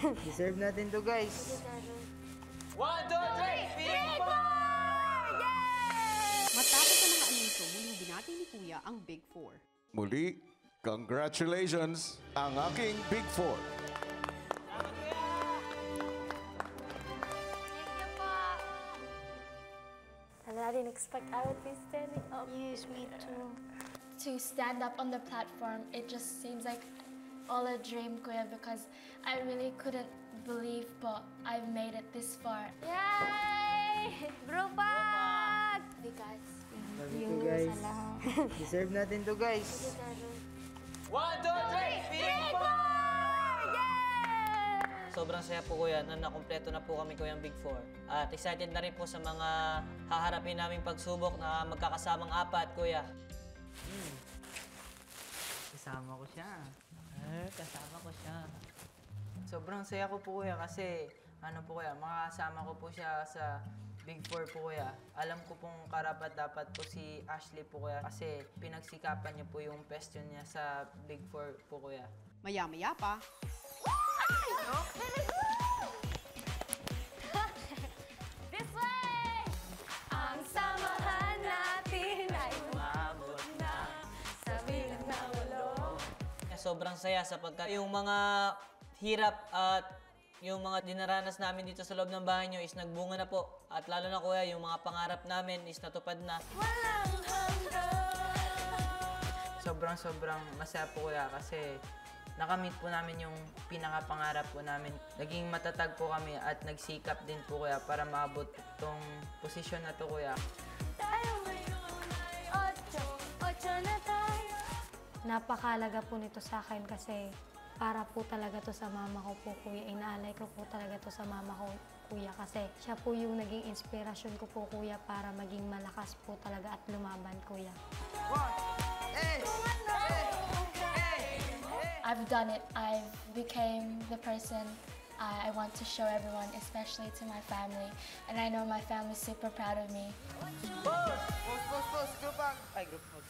Deserve natin to, guys. 1, 2, 3, Big Four! Matapos ang mga anunsyo, muling binati ni Kuya ang Big Four. Muli, congratulations ang aking Big Four. And I didn't expect I would be standing up. Yes, me too. To stand up on the platform, it just seems like all a dream, Kuya, because I really couldn't believe, but I've made it this far. Yay! Group up! You guys. Love you, guys. Deserve natin to, guys. 1, 2, 3, Big Four! Sobrang saya po, Kuya, na nakumpleto na po kami, Kuya, ang Big Four. At excited na rin po sa mga haharapin naming pagsubok na magkakasamang apat, Kuya. Kasama ko siya. Kasama ko siya. Sobrang saya ko po, Kuya, kasi ano po, Kuya, makakasama ko po siya sa Big Four po, Kuya. Alam ko pong karapat-dapat po si Ashley po, Kuya, kasi pinagsikapan niya po yung question niya sa Big Four po, Kuya. Maya-maya pa, This way! Ang samahan natin ay umabot na sa bilang na 8. Sobrang saya sapagkat yung mga hirap at yung mga dinaranas namin dito sa loob ng bahay nyo is nagbunga na po. At lalo na, Kuya, yung mga pangarap namin is natupad na. Walang hanggan. Sobrang masaya po, Kuya, kasi nakamit po namin yung pinakapangarap po namin. Naging matatag po kami at nagsikap din po, Kuya, para maabot itong posisyon na to, Kuya. Tayo ngayon ay 8 na tayo. Napakalaga po nito sa akin kasi para po talaga to sa mama ko po, Kuya. Inaalay ko po talaga to sa mama ko, Kuya, kasi siya po yung naging inspirasyon ko po, Kuya, para maging malakas po talaga at lumaban, Kuya. I've done it. I've became the person I want to show everyone, especially to my family. And I know my family's super proud of me. Boss! Group up! Ay, group up.